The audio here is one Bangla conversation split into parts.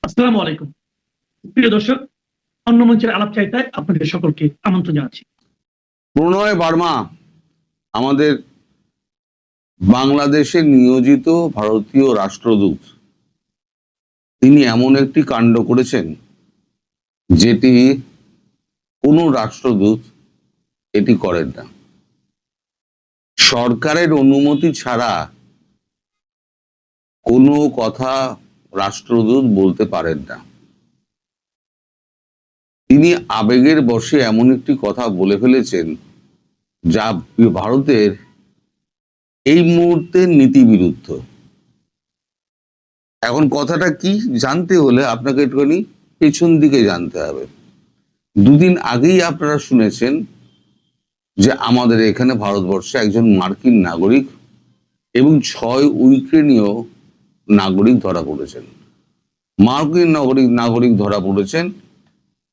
আসসালামু আলাইকুম। প্রিয় দর্শক, অন্য মঞ্চের আলাপ চাইতায় আপনাদের সকলকে আমন্ত্রণ জানাচ্ছি। প্রণয় বার্মা আমাদের বাংলাদেশে নিয়োজিত ভারতীয় রাষ্ট্রদূত। তিনি এমন একটি কাণ্ড করেছেন যেটি কোনো রাষ্ট্রদূত এটি করেন না। সরকারের অনুমতি ছাড়া কোনো কথা রাষ্ট্রদূত বলতে পারেন না। তিনি আবেগের বশে এমন একটি কথা বলে ফেলেছেন যা ভারতের এই মুহূর্তের নীতি বিরুদ্ধ। এখন কথাটা কি জানতে হলে আপনাকে একটুখানি পেছন দিকে জানতে হবে। দুদিন আগেই আপনারা শুনেছেন যে আমাদের এখানে ভারতবর্ষে একজন মার্কিন নাগরিক এবং 6 ইউক্রেনীয় নাগরিক ধরা পড়েছেন। মার্কিন নাগরিক ধরা পড়েছেন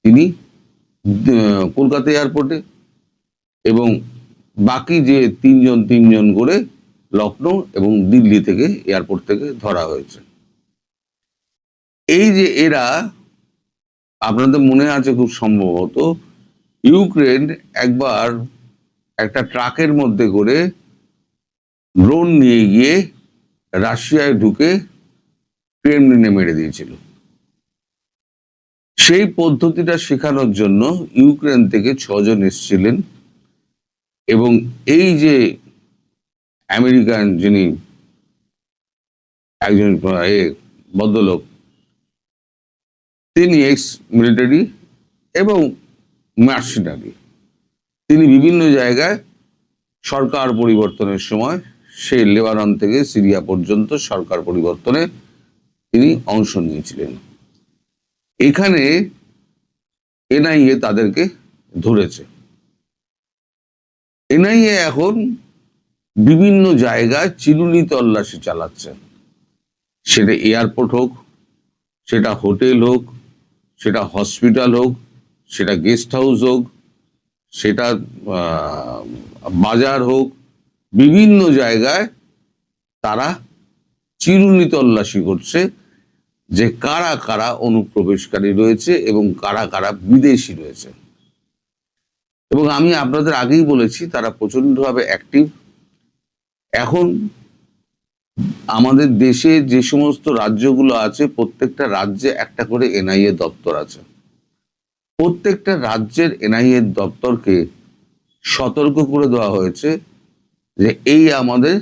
তিনি কলকাতা এয়ারপোর্টে, এবং বাকি যে তিনজন করে লখনৌ এবং দিল্লি থেকে এয়ারপোর্ট থেকে ধরা হয়েছে। এই যে এরা, আপনাদের মনে আছে খুব সম্ভবত, ইউক্রেন একবার একটা ট্রাকের মধ্যে করে ড্রোন নিয়ে গিয়ে রাশিয়ায় ঢুকে ক্রেমলিনে মেরে দিয়েছিল। সেই পদ্ধতিটা শেখানোর জন্য ইউক্রেন থেকে 6 জন এসেছিলেন, এবং এই যে আমেরিকান যিনি একজন ভদ্রলোক, তিনি এক্স মিলিটারি এবং মার্সেনারি। তিনি বিভিন্ন জায়গায় সরকার পরিবর্তনের সময়, সে লেবানন থেকে সিরিয়া পর্যন্ত সরকার পরিবর্তনে তিনি অংশ নিয়েছিলেন। এখানে এনআইএ তাদেরকে ধরেছে। এনআইএ এখন বিভিন্ন জায়গায় চিরুনি তল্লাশি চালাচ্ছে, সেটা এয়ারপোর্ট হোক, সেটা হোটেল হোক, সেটা হসপিটাল হোক, সেটা গেস্ট হাউস হোক, সেটা বাজার হোক, বিভিন্ন জায়গায় তারা চিরুনি তল্লাশি করছে যে কারা কারা অনুপ্রবেশকারী রয়েছে এবং কারা কারা বিদেশি রয়েছে। এবং আমি আপনাদের আগেই বলেছি তারা প্রচন্ডভাবে অ্যাক্টিভ। এখন আমাদের দেশে যে সমস্ত রাজ্যগুলো আছে, প্রত্যেকটা রাজ্যে একটা করে এনআইএ দপ্তর আছে। প্রত্যেকটা রাজ্যের এনআইএ দপ্তরকে সতর্ক করে দেওয়া হয়েছে যে এই আমাদের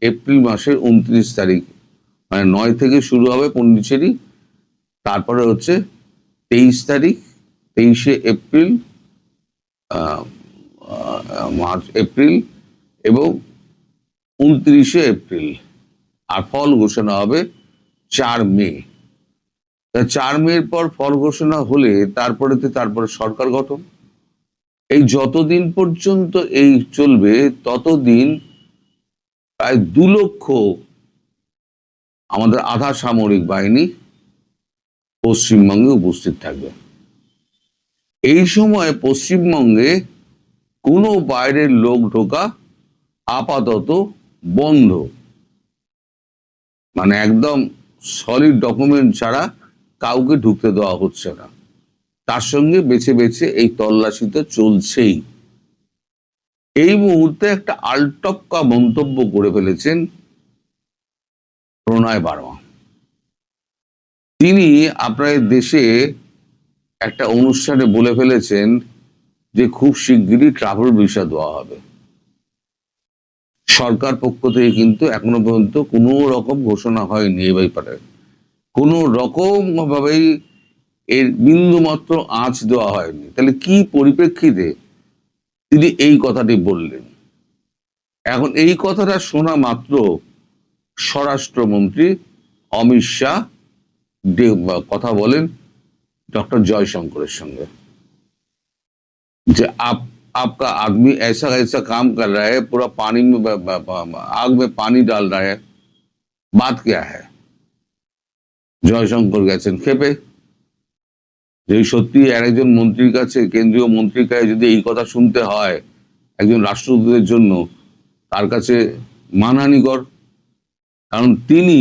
এপ্রিল মাসের 29 তারিখ, মানে 9 থেকে শুরু হবে পন্ডিচেরি, তারপরে হচ্ছে 23 তারিখ, 23শে এপ্রিল, এপ্রিল এবং 29শে এপ্রিল, আর ফল ঘোষণা হবে 4 মে। 4 মের পর ফল ঘোষণা হলে তারপরে সরকার গঠন। এই যতদিন পর্যন্ত এই চলবে ততদিন প্রায় 2 লক্ষ আমাদের আধা সামরিক বাহিনী পশ্চিমবঙ্গে উপস্থিত থাকবে। এই সময় পশ্চিমবঙ্গে কোনো বাইরের লোক ঢোকা আপাতত বন্ধ, মানে একদম সলিড ডকুমেন্ট ছাড়া কাউকে ঢুকতে দেওয়া হচ্ছে না। তার সঙ্গে বেছে বেছে এই তল্লাশি তো চলছেই। এই মুহূর্তে একটা আলটপকা মন্তব্য করে ফেলেছেন প্রণয় বার্মা। তিনি আপনার দেশে একটা অনুষ্ঠানে বলে ফেলেছেন যে খুব শিগগিরই ট্রাভেল ভিসা দেওয়া হবে। সরকার পক্ষ থেকে কিন্তু এখনো পর্যন্ত কোনো রকম ঘোষণা হয়নি এই ব্যাপারে। কোনো রকম ভাবেই এর বিন্দু মাত্র আঁচ দেওয়া হয়নি। তাহলে কি পরিপ্রেক্ষিতে তিনি এই কথাটি বললেন? এখন এই কথাটা শোনা মাত্র স্বরাষ্ট্রমন্ত্রী অমিত শাহ কথা বলেন ডক্টর জয়শঙ্করের সঙ্গে যে आपका आदमी ऐसा ऐसा काम कर रहा है, पूरा पानी में आग में पानी डाल रहा है, बात क्या है? জয়শঙ্কর গেছেন খেপে, যে সত্যি একজন মন্ত্রীর কাছে, কেন্দ্রীয় মন্ত্রীর কাছে যদি এই কথা শুনতে হয় একজন রাষ্ট্রদূতের জন্য, তার কাছে মানহানিকর। কারণ তিনি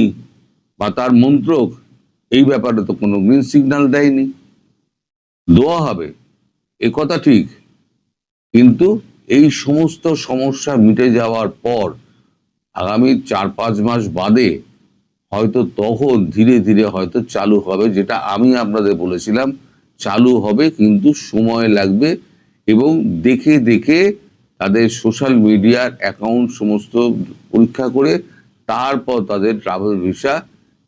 বা তার মন্ত্রক এই ব্যাপারে তো কোনো গ্রিন সিগন্যাল দেয়নি। দেওয়া হবে এ কথা ঠিক, কিন্তু এই সমস্ত সমস্যা মিটে যাওয়ার পর আগামী 4-5 মাস বাদে হয়তো তখন ধীরে ধীরে হয়তো চালু হবে, যেটা আমি আপনাদের বলেছিলাম চালু হবে, কিন্তু সময় লাগবে। এবং দেখে দেখে তাদের সোশ্যাল মিডিয়ার অ্যাকাউন্ট সমস্ত পরীক্ষা করে তারপর তাদের ট্রাভেল ভিসা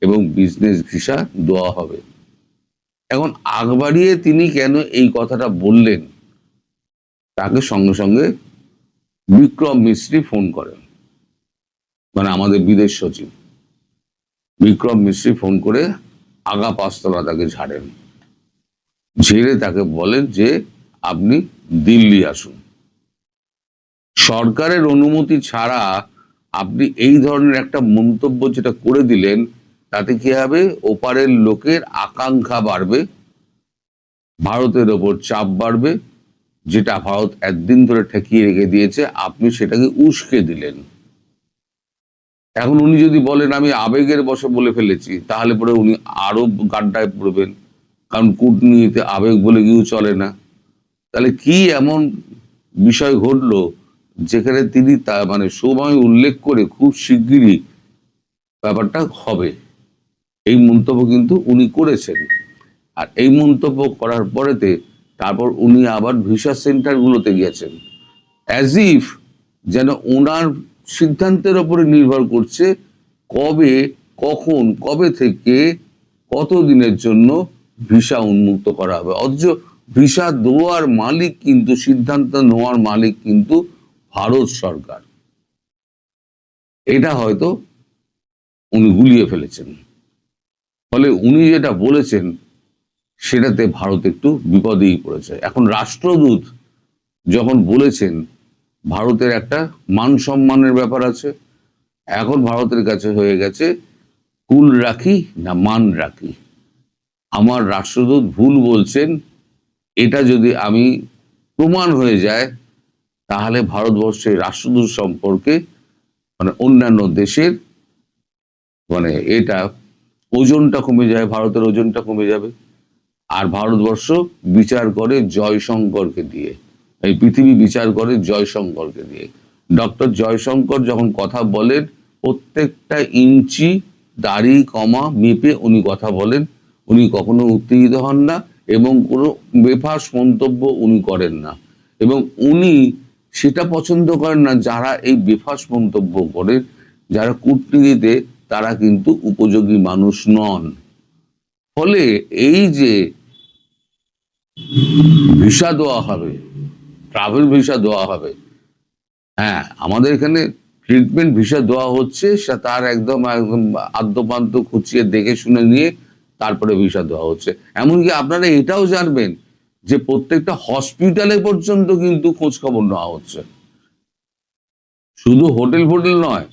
এবং বিজনেস ভিসা দেওয়া হবে। এখন আগ বাড়িয়ে তিনি কেন এই কথাটা বললেন, তাকে সঙ্গে সঙ্গে বিক্রম মিস্ত্রি ফোন করেন, মানে আমাদের বিদেশ সচিব বিক্রম মিস্ত্রি ফোন করে আগা পাঁচতলা তাকে ঝাড়েন, ঝেড়ে তাকে বলেন যে আপনি দিল্লি আসুন। সরকারের অনুমতি ছাড়া আপনি এই ধরনের একটা মন্তব্য যেটা করে দিলেন, তাতে কি হবে, ওপারের লোকের আকাঙ্ক্ষা বাড়বে, ভারতের ওপর চাপ বাড়বে, যেটা ভারত একদিন ধরে ঠেকিয়ে রেখে দিয়েছে, আপনি সেটাকে উস্কে দিলেন। এখন উনি যদি বলেন আমি আবেগের বশে বলে ফেলেছি, তাহলে পরে উনি আরো গাড্ডায় পড়বেন, কারণ কূটনীতিতে আবেগ বলে কেউ চলে না। তাহলে কি এমন বিষয় ঘটলো যেখানে তিনি তা মানে সময় উল্লেখ করে খুব শিগগিরই ব্যাপারটা হবে, এই মন্তব্য কিন্তু উনি করেছেন। আর এই মন্তব্য করার পরেতে তারপর উনি আবার ভিসা সেন্টারগুলোতে গিয়েছেন, অ্যাজ ইফ যেন ওনার সিদ্ধান্তের উপরে নির্ভর করছে কবে, কখন, কবে থেকে কত দিনের জন্য ভিসা উন্মুক্ত করা হবে। অথচ ভিসা দেওয়ার মালিক কিন্তু, সিদ্ধান্ত নেওয়ার মালিক কিন্তু ভারত সরকার। এটা হয়তো উনি গুলিয়ে ফেলেছেন। ফলে উনি যেটা বলেছেন সেটাতে ভারত একটু বিপদেই পড়েছে। এখন রাষ্ট্রদূত যখন বলেছেন, ভারতের একটা মান সম্মানের ব্যাপার আছে। এখন ভারতের কাছে হয়ে গেছে কুল রাখি না মান রাখি। আমার রাষ্ট্রদূত ভুল বলছেন, এটা যদি আমি প্রমাণ হয়ে যায়, তাহলে ভারতবর্ষের রাষ্ট্রদূত সম্পর্কে মানে অন্যান্য দেশের মানে এটা ওজনটা কমে যায়, ভারতের ওজনটা কমে যাবে। আর ভারতবর্ষ বিচার করে জয়শঙ্করকে দিয়ে, এই পৃথিবী বিচার করে জয়শঙ্করকে দিয়ে। ডক্টর জয়শঙ্কর যখন কথা বলেন, প্রত্যেকটা ইঞ্চি দাড়ি কমা মেপে উনি কথা বলেন। উনি কখনো উত্তেজিত হন না এবং কোনো বেফাঁস মন্তব্য উনি করেন না। এবং উনি সেটা পছন্দ করেন না যারা এই বেফাঁস মন্তব্য করেন, যারা কূটনীতিতে তারা কিন্তু উপযোগী মানুষ নন। ফলে এই যে ভিসা দেওয়া হবে, ট্রাভেল ভিসা দেওয়া হবে, হ্যাঁ আমাদের এখানে ট্রিটমেন্ট ভিসা দেওয়া হচ্ছে, তার একদম একদম আদ্যপান্ত খুঁচিয়ে দেখে শুনে নিয়ে তারপরে ভিসা দেওয়া হচ্ছে। এমনকি আপনারা এটাও জানবেন যে প্রত্যেকটা হসপিটালে পর্যন্ত কিন্তু খোঁজ খবর নেওয়া হচ্ছে, শুধু হোটেল ফোটেল নয়,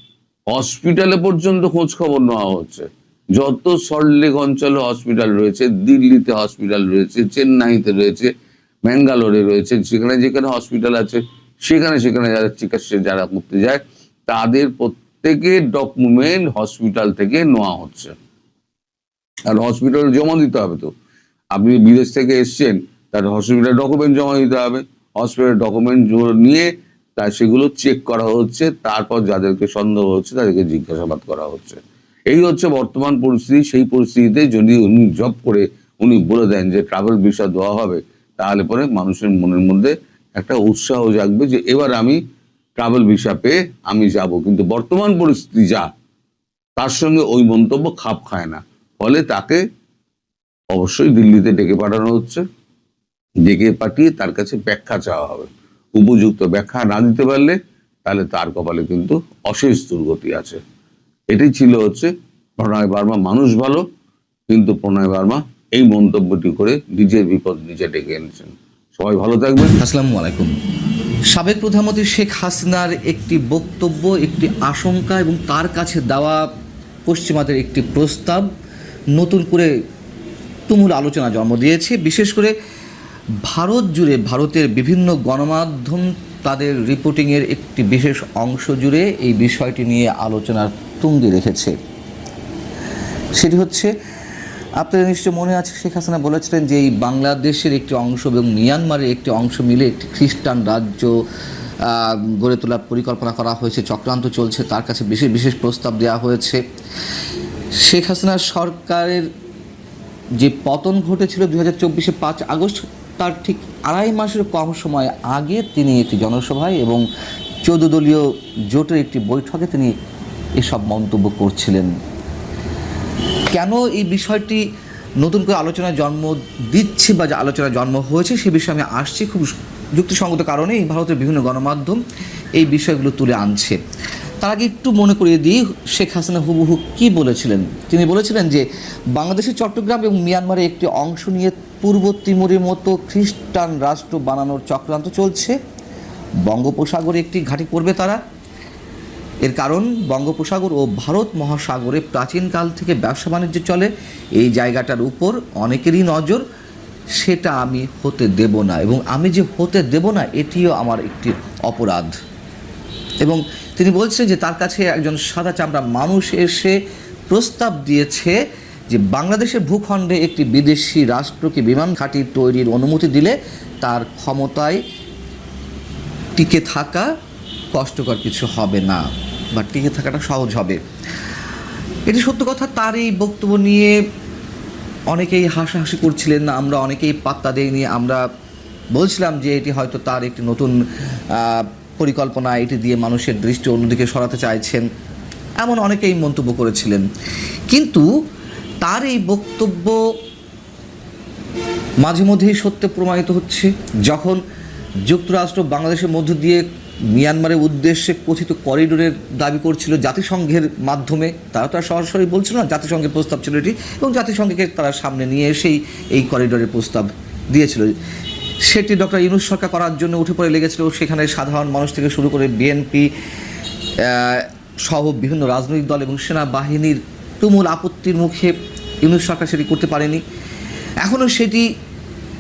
হসপিটালে পর্যন্ত খোঁজ খবর নেওয়া হচ্ছে। যত সল্টলেক অঞ্চলে হসপিটাল রয়েছে, দিল্লিতে হসপিটাল রয়েছে, চেন্নাইতে রয়েছে, ব্যাঙ্গালোরে রয়েছে, সেখানে যেখানে হসপিটাল আছে সেখানে সেখানে যারা চিকিৎসা যারা করতে যায়, তাদের প্রত্যেকের ডকুমেন্ট হসপিটাল থেকে নেওয়া হচ্ছে। আর হসপিটালে জমা দিতে হবে। তো আপনি বিদেশ থেকে এসছেন, তার হসপিটাল ডকুমেন্ট জমা দিতে হবে। হসপিটাল ডকুমেন্ট নিয়ে তার সেগুলো চেক করা হচ্ছে, তারপর যাদেরকে সন্দেহ হচ্ছে তাদেরকে জিজ্ঞাসাবাদ করা হচ্ছে। এই হচ্ছে বর্তমান পরিস্থিতি। সেই পরিস্থিতিতে যদি উনি জব করে উনি বলে দেন যে ট্রাভেল ভিসা দেওয়া হবে, তাহলে পরে মানুষের মনের মধ্যে একটা উৎসাহ জাগবে যে এবার আমি ট্রাভেল ভিসা পেয়ে আমি যাব। কিন্তু বর্তমান পরিস্থিতি যা, তার সঙ্গে ওই মন্তব্য খাপ খায় না। ফলে তাকে অবশ্যই দিল্লিতে ডেকে পাঠানো হচ্ছে, ডেকে পাঠিয়ে তার কাছে ব্যাখ্যা চাওয়া হবে। উপযুক্ত ব্যাখ্যা না দিতে পারলে তাহলে তার কপালে কিন্তু অশেষ দুর্গতি আছে। এটাই ছিল হচ্ছে প্রণয় বার্মা। মানুষ ভালো, কিন্তু প্রণয় বার্মা এই মন্তব্যটি করে নিজের বিপদ নিজে ডেকে এনেছেন। সবাই ভালো থাকবেন। আসসালামু আলাইকুম। সাবেক প্রধানমন্ত্রী শেখ হাসিনার একটি বক্তব্য, একটি আশঙ্কা এবং তার কাছে দেওয়া পশ্চিমাদের একটি প্রস্তাব নতুন করে তুমুল আলোচনা জন্ম দিয়েছে। বিশেষ করে ভারত জুড়ে, ভারতের বিভিন্ন গণমাধ্যম তাদের রিপোর্টিংয়ের একটি বিশেষ অংশ জুড়ে এই বিষয়টি নিয়ে আলোচনার তুঙ্গে রেখেছে। সেটি হচ্ছে আপনাদের নিশ্চয় মনে আছে শেখ হাসিনা বলেছিলেন যে এই বাংলাদেশের একটি অংশ এবং মিয়ানমারের একটি অংশ মিলে একটি খ্রিস্টান রাজ্য গড়ে তোলার পরিকল্পনা করা হয়েছে, চক্রান্ত চলছে, তার কাছে বিশেষ বিশেষ প্রস্তাব দেওয়া হয়েছে। শেখ হাসিনার সরকারের যে পতন ঘটেছিল 2024 5 আগস্ট, তার ঠিক 2.5 মাসের কম সময় আগে তিনি একটি জনসভায় এবং 14 দলীয় জোটের একটি বৈঠকে তিনি এসব মন্তব্য করছিলেন। কেন এই বিষয়টি নতুন করে আলোচনায় জন্ম দিচ্ছে বা যে আলোচনায় জন্ম হয়েছে সে বিষয়ে আমি আসছি। খুব যুক্তিসঙ্গত কারণে এই ভারতের বিভিন্ন গণমাধ্যম এই বিষয়গুলো তুলে আনছে। তার আগে একটু মনে করিয়ে দিই শেখ হাসিনা হুবহু কী বলেছিলেন। তিনি বলেছিলেন যে বাংলাদেশের চট্টগ্রাম এবং মিয়ানমারের একটি অংশ নিয়ে পূর্ব তিমুরের মতো খ্রিস্টান রাষ্ট্র বানানোর চক্রান্ত চলছে। বঙ্গোপসাগরে একটি ঘাঁটি করবে তারা। এর কারণ বঙ্গোপসাগর ও ভারত মহাসাগরে প্রাচীনকাল থেকে ব্যবসা বাণিজ্য চলে। এই জায়গাটার উপর অনেকেরই নজর, সেটা আমি হতে দেব না, এবং আমি যে হতে দেব না এটিও আমার একটি অপরাধ। এবং তিনি বলছেন যে তার কাছে একজন সাদা চামড়া মানুষ এসে প্রস্তাব দিয়েছে যে বাংলাদেশের ভূখণ্ডে একটি বিদেশি রাষ্ট্রকে বিমান ঘাঁটি তৈরির অনুমতি দিলে তার ক্ষমতায় টিকে থাকা কষ্টকর কিছু হবে না, বা টিকে থাকাটা সহজ হবে। এটি সত্য কথা। তার এই বক্তব্য নিয়ে অনেকেই হাসাহাসি করছিলেন, আমরা অনেকেই পাত্তা দেইনি। আমরা বলছিলাম যে এটি হয়তো তার একটি নতুন পরিকল্পনা, এটি দিয়ে মানুষের দৃষ্টি অন্যদিকে সরাতে চাইছেন, এমন অনেকেই মন্তব্য করেছিলেন। কিন্তু তার এই বক্তব্য মাঝে মধ্যেই সত্য প্রমাণিত হচ্ছে। যখন যুক্তরাষ্ট্র বাংলাদেশের মধ্য দিয়ে মিয়ানমারের উদ্দেশ্যে কথিত করিডোরের দাবি করছিল জাতিসংঘের মাধ্যমে, তারা তো আর সরাসরি বলছিল না, জাতিসংঘের প্রস্তাব ছিল এটি, এবং জাতিসংঘকে তারা সামনে নিয়ে এসেই এই করিডোরের প্রস্তাব দিয়েছিল। সেটি ডক্টর ইউনূস সরকার করার জন্য উঠে পড়ে লেগেছিল। সেখানে সাধারণ মানুষ থেকে শুরু করে বিএনপি সহ বিভিন্ন রাজনৈতিক দল এবং সেনাবাহিনীর তুমুল আপত্তির মুখে ইউনূস সরকার সেটি করতে পারেনি। এখনও সেটি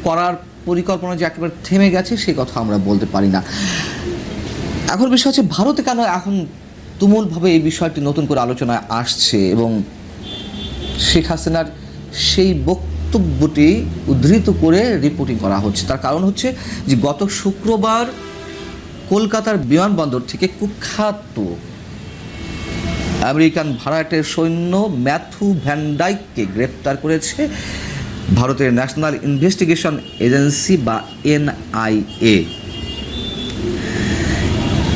করার পরিকল্পনা যে একেবারে থেমে গেছে সে কথা আমরা বলতে পারি না। এখন বিষয় হচ্ছে ভারতে কেন এখন তুমুলভাবে এই বিষয়টি নতুন করে আলোচনায় আসছে, এবং শেখ হাসিনার সেই বক্তব্যটি উদ্ধৃত করে রিপোর্টিং করা হচ্ছে। তার কারণ হচ্ছে যে গত শুক্রবার কলকাতার বিমানবন্দর থেকে কুখ্যাত আমেরিকান ভাড়াটের সৈন্য ম্যাথু ভ্যান ডাইককে গ্রেপ্তার করেছে ভারতের ন্যাশনাল ইনভেস্টিগেশন এজেন্সি বা NIA,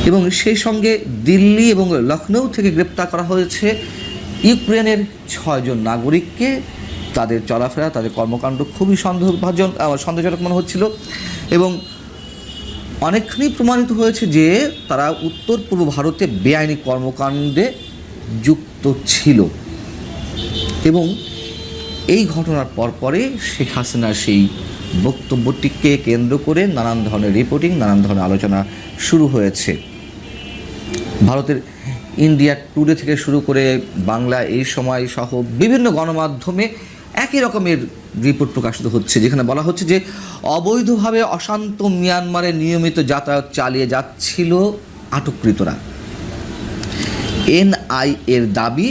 এবং সেই সঙ্গে দিল্লি এবং লখনৌ থেকে গ্রেপ্তার করা হয়েছে ইউক্রেনের 6 জন নাগরিককে। তাদের চলাফেরা, তাদের কর্মকাণ্ড খুবই সন্দেহজনক মনে হচ্ছিল, এবং অনেকখানি প্রমাণিত হয়েছে যে তারা উত্তর পূর্ব ভারতে বেআইনি কর্মকাণ্ডে যুক্ত ছিল। এবং এই ঘটনার পরপরে শেখ হাসিনার সেই বক্তব্যটিকে কেন্দ্র করে নানান ধরনের রিপোর্টিং, নানান ধরনের আলোচনা শুরু হয়েছে। ভারতের ইন্ডিয়া টুডে থেকে শুরু করে বাংলা এই সময় সহ বিভিন্ন গণমাধ্যমে একই রকমের রিপোর্ট প্রকাশিত হচ্ছে, যেখানে বলা হচ্ছে যে অবৈধভাবে অশান্ত মিয়ানমারে নিয়মিত যাতায়াত চালিয়ে যাচ্ছিল আটককৃতরা। NIA এর দাবি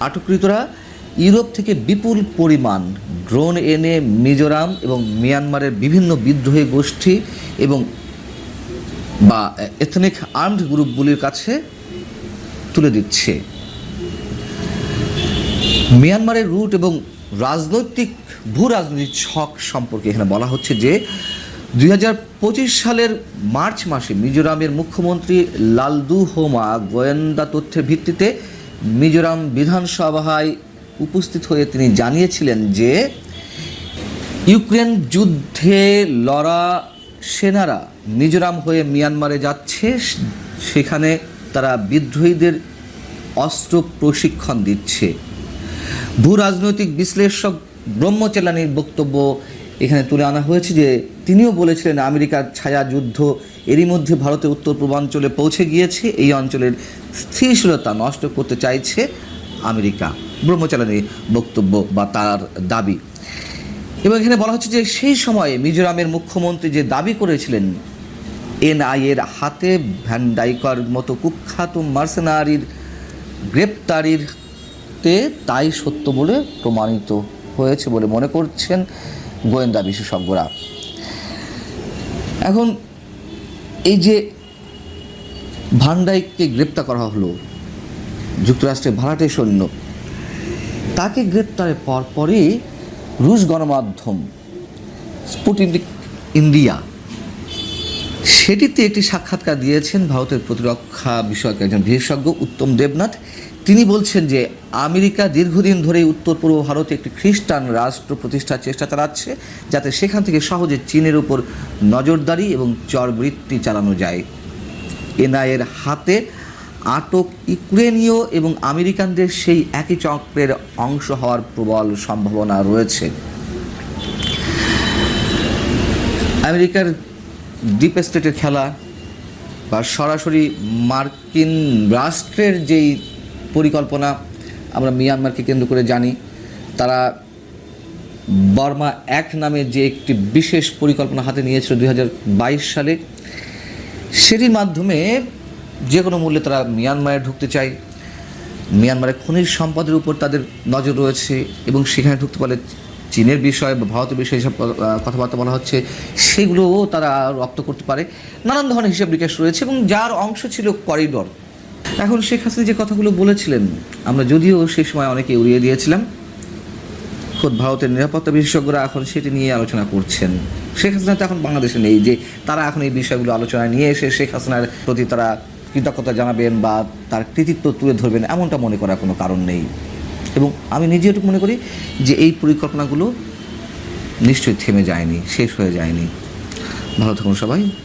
আটককৃতরা ইউরোপ থেকে বিপুল পরিমাণ ড্রোন এনে মিজোরাম এবং মিয়ানমারের বিভিন্ন বিদ্রোহী গোষ্ঠী এবং বা এথনিক আর্মড গ্রুপগুলির কাছে তুলে দিচ্ছে। মিয়ানমারের রুট এবং ভূ রাজনৈতিক ছক সম্পর্কে এখানে বলা হচ্ছে যে 2025 সালের মার্চ মাসে মিজোরামের মুখ্যমন্ত্রী লালদুহোমা গোয়েন্দা তথ্যের ভিত্তিতে মিজোরাম বিধানসভায় উপস্থিত হয়ে তিনি জানিয়েছিলেন যে ইউক্রেন যুদ্ধে লড়া সেনারা মিজোরাম হয়ে মিয়ানমারে যাচ্ছে, সেখানে তারা বিদ্রোহীদের অস্ত্র প্রশিক্ষণ দিচ্ছে। ভূ রাজনৈতিক বিশ্লেষক ব্রহ্মচেলানির বক্তব্য এখানে তুলে আনা হয়েছে যে তিনিও বলেছিলেন আমেরিকার ছায়া যুদ্ধ এরই মধ্যে ভারতের উত্তর পূর্বাঞ্চলে পৌঁছে গিয়েছে, এই অঞ্চলের স্থিতিশীলতা নষ্ট করতে চাইছে আমেরিকা। ব্রহ্মচেলানির বক্তব্য বা তার দাবি। এবং এখানে বলা হচ্ছে যে সেই সময়ে মিজোরামের মুখ্যমন্ত্রী যে দাবি করেছিলেন NIA এর হাতে ভ্যান ডাইকার মতো কুখ্যাত মার্সেনারির গ্রেপ্তারিতে তাই সত্য বলে প্রমাণিত হয়েছে বলে মনে করছেন গোয়েন্দা বিশেষজ্ঞরা। এখন এই যে ভান ডাইককে গ্রেপ্তার করা হলো, যুক্তরাষ্ট্রের ভাড়াটে সৈন্য, তাকে গ্রেপ্তারের পরপরই রুশ গণমাধ্যম স্পুটনিক ইন্ডিয়া সেটিতে একটি সাক্ষাৎকার দিয়েছেন ভারতের প্রতিরক্ষা বিষয়ক একজন বিশেষজ্ঞ উত্তম দেবনাথ। তিনি বলছেন যে আমেরিকা দীর্ঘদিন ধরেই উত্তর পূর্ব ভারতে একটি খ্রিস্টান রাষ্ট্র প্রতিষ্ঠার চেষ্টা চালাচ্ছে, যাতে সেখান থেকে সহজে চীনের উপর নজরদারি এবং চরবৃত্তি চালানো যায়। এনআইএর হাতে আটক ইউক্রেনীয় এবং আমেরিকানদের সেই একই চক্রের অংশ হওয়ার প্রবল সম্ভাবনা রয়েছে। আমেরিকার ডিপ স্টেটের খেলা বা সরাসরি মার্কিন রাষ্ট্রের যেই পরিকল্পনা আমরা মিয়ানমারকে কেন্দ্র করে জানি, তারা বর্মা অ্যাক্ট নামে যে একটি বিশেষ পরিকল্পনা হাতে নিয়েছিল 2022 সালে, সেটির মাধ্যমে যে কোনো মূল্যে তারা মিয়ানমারে ঢুকতে চায়। মিয়ানমারের খনিজ সম্পদের উপর তাদের নজর রয়েছে এবং সেখানে ঢুকতে পারলে চীনের বিষয় বা ভারতের বিষয়ে যেসব কথাবার্তা বলা হচ্ছে সেগুলোও তারা রপ্ত করতে পারে। নানান ধরনের হিসাব নিকাশ রয়েছে এবং যার অংশ ছিল করিডর। এখন শেখ হাসিনা যে কথাগুলো বলেছিলেন, আমরা যদিও সেই সময় অনেকে উড়িয়ে দিয়েছিলাম, খোদ ভারতের নিরাপত্তা বিশেষজ্ঞরা এখন সেটি নিয়ে আলোচনা করছেন। শেখ হাসিনা তো এখন বাংলাদেশে নেই, যে তারা এখন এই বিষয়গুলো আলোচনায় নিয়ে এসে শেখ হাসিনার প্রতি তারা কৃতজ্ঞতা জানাবেন বা তার কৃতিত্ব তুলে ধরবেন, এমনটা মনে করার কোনো কারণ নেই। এবং আমি নিজে এটুকু মনে করি যে এই পরিকল্পনাগুলো নিশ্চয়ই থেমে যায়নি, শেষ হয়ে যায়নি। ভালো থাকুন সবাই।